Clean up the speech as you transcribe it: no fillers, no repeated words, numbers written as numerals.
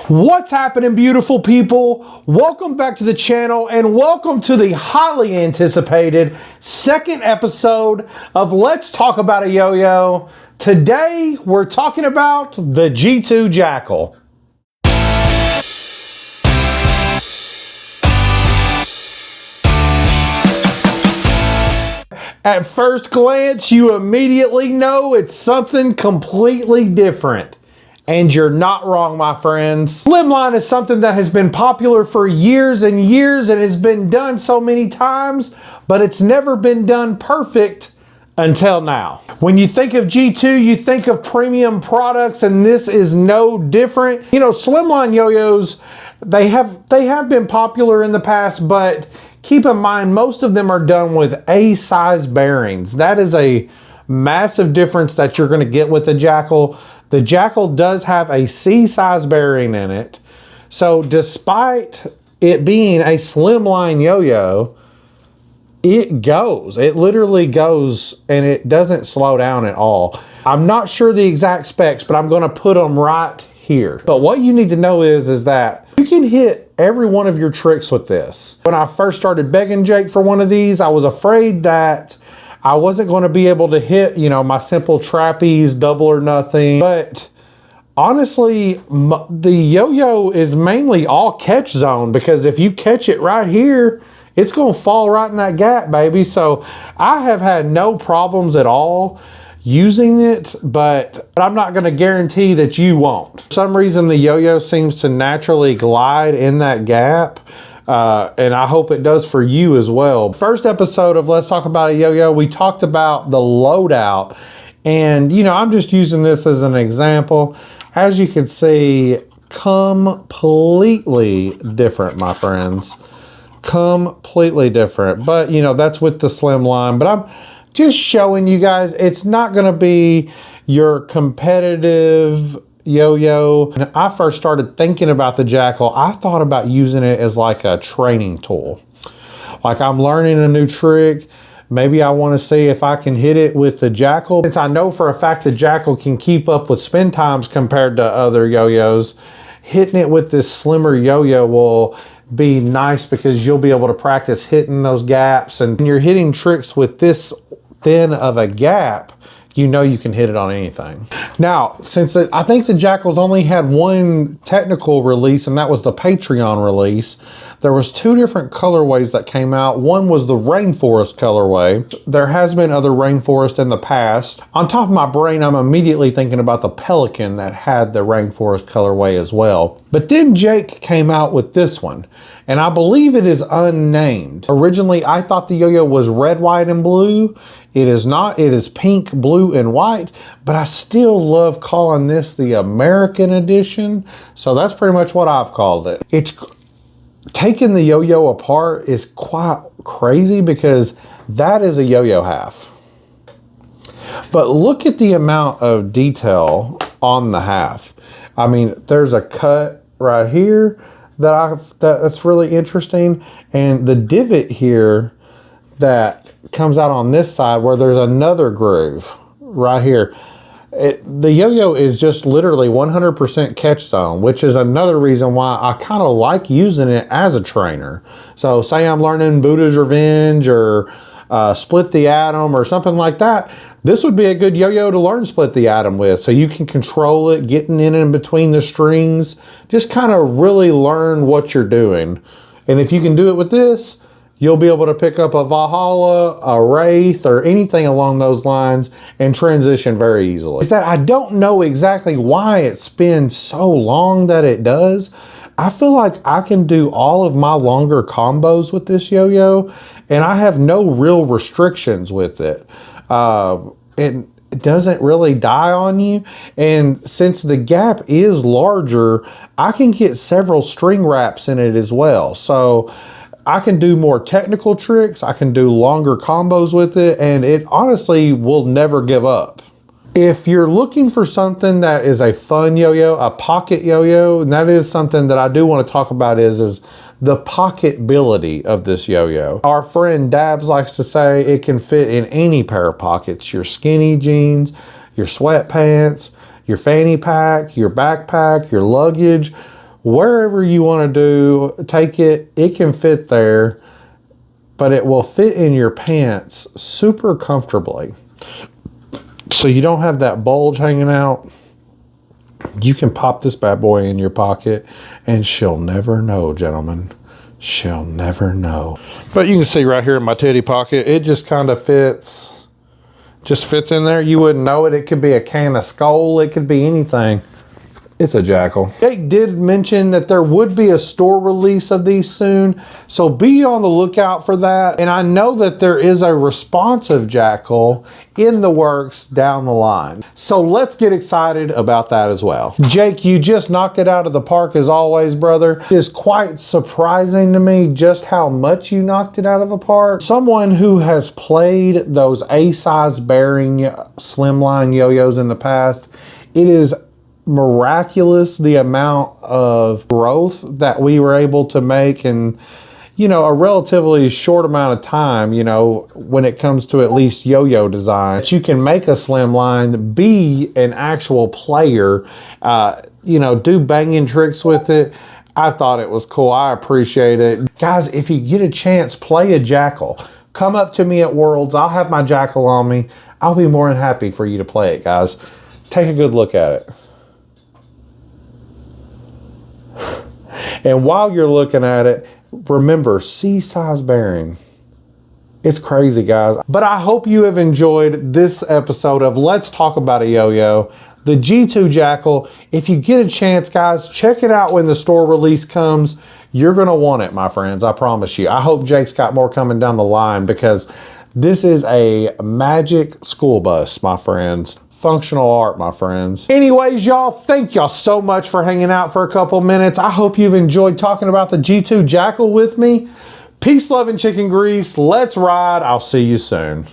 What's happening, beautiful people? Welcome back to the channel and welcome to the highly anticipated second episode of Let's Talk About a Yo-Yo. Today we're talking about the G2 Jackal. At first glance, you immediately know it's something completely different. And you're not wrong, my friends. Slimline is something that has been popular for years and years and has been done so many times, but it's never been done perfect until now. When you think of G2, you think of premium products, and this is no different. You know, slimline yo-yos, they have been popular in the past, but keep in mind, most of them are done with A-size bearings. That is a massive difference that you're gonna get with the Jackal. The Jackal does have a C-size bearing in it. So despite it being a slimline yo-yo, it goes. It literally goes and it doesn't slow down at all. I'm not sure the exact specs, but I'm gonna put them right here. But what you need to know is that you can hit every one of your tricks with this. When I first started begging Jake for one of these, I was afraid that I wasn't going to be able to hit, you know, my simple trapeze, double or nothing. But honestly, the yo-yo is mainly all catch zone, because if you catch it right here, it's going to fall right in that gap, baby. So I have had no problems at all using it, but I'm not going to guarantee that you won't. For some reason, the yo-yo seems to naturally glide in that gap. And I hope it does for you as well. First episode of Let's Talk About a Yo-Yo, we talked about the loadout. And, you know, I'm just using this as an example. As you can see, completely different, my friends. Completely different. But, you know, that's with the slimline. But I'm just showing you guys, it's not going to be your competitive yo-yo. When I first started thinking about the Jackal, I thought about using it as like a training tool. Like, I'm learning a new trick. Maybe I want to see if I can hit it with the Jackal. Since I know for a fact the Jackal can keep up with spin times compared to other yo-yos, hitting it with this slimmer yo-yo will be nice because you'll be able to practice hitting those gaps. And when you're hitting tricks with this thin of a gap, you know you can hit it on anything. Now, since I think the Jackal's only had one technical release, and that was the Patreon release, there was two different colorways that came out. One was the Rainforest colorway. There has been other Rainforest in the past. On top of my brain, I'm immediately thinking about the Pelican that had the Rainforest colorway as well. But then Jake came out with this one, and I believe it is unnamed. Originally, I thought the yo-yo was red, white, and blue. It is not. It is pink, blue, and white, but I still love calling this the American edition. So that's pretty much what I've called it. It's taking the yo-yo apart is quite crazy because that is a yo-yo half. But look at the amount of detail on the half. I mean, there's a cut right here that's really interesting, and the divot here that comes out on this side where there's another groove right here. The yo-yo is just literally 100% catch zone, which is another reason why I kind of like using it as a trainer. So say I'm learning Buddha's Revenge or Split the Atom or something like that, this would be a good yo-yo to learn Split the Atom with, so you can control it, getting in and between the strings, just kind of really learn what you're doing. And if you can do it with this, you'll be able to pick up a Valhalla, a Wraith, or anything along those lines and transition very easily. Is that I don't know exactly why it spins so long that it does. I feel like I can do all of my longer combos with this yo-yo, and I have no real restrictions with it. It doesn't really die on you, and since the gap is larger, I can get several string wraps in it as well. So I can do more technical tricks, I can do longer combos with it, and it honestly will never give up. If you're looking for something that is a fun yo-yo, a pocket yo-yo, and that is something that I do want to talk about is the pocketability of this yo-yo. Our friend Dabs likes to say it can fit in any pair of pockets, your skinny jeans, your sweatpants, your fanny pack, your backpack, your luggage, wherever you want to do, take it. It can fit there, but it will fit in your pants super comfortably. So you don't have that bulge hanging out. You can pop this bad boy in your pocket and she'll never know, gentlemen. She'll never know. But you can see right here in my titty pocket, it just kind of fits. Just fits in there. You wouldn't know it. It could be a can of Skull. It could be anything. It's a Jackal. Jake did mention that there would be a store release of these soon, so be on the lookout for that. And I know that there is a responsive Jackal in the works down the line. So let's get excited about that as well. Jake, you just knocked it out of the park as always, brother. It is quite surprising to me just how much you knocked it out of the park. Someone who has played those A-size bearing slimline yo-yos in the past, it is miraculous the amount of growth that we were able to make in, you know, a relatively short amount of time, you know, when it comes to at least yo-yo design. That you can make a slimline, be an actual player, you know, do banging tricks with it. I thought it was cool. I appreciate it. Guys, if you get a chance, play a Jackal. Come up to me at Worlds. I'll have my Jackal on me. I'll be more than happy for you to play it, guys. Take a good look at it. And while you're looking at it, remember, C-size bearing. It's crazy, guys. But I hope you have enjoyed this episode of Let's Talk About a Yo-Yo, the G2 Jackal. If you get a chance, guys, check it out when the store release comes. You're going to want it, my friends. I promise you. I hope Jake's got more coming down the line because this is a magic school bus, my friends. Functional art, my friends. Anyways, y'all, thank y'all so much for hanging out for a couple minutes. I hope you've enjoyed talking about the G2 Jackal with me. Peace, love, and chicken grease. Let's ride. I'll see you soon.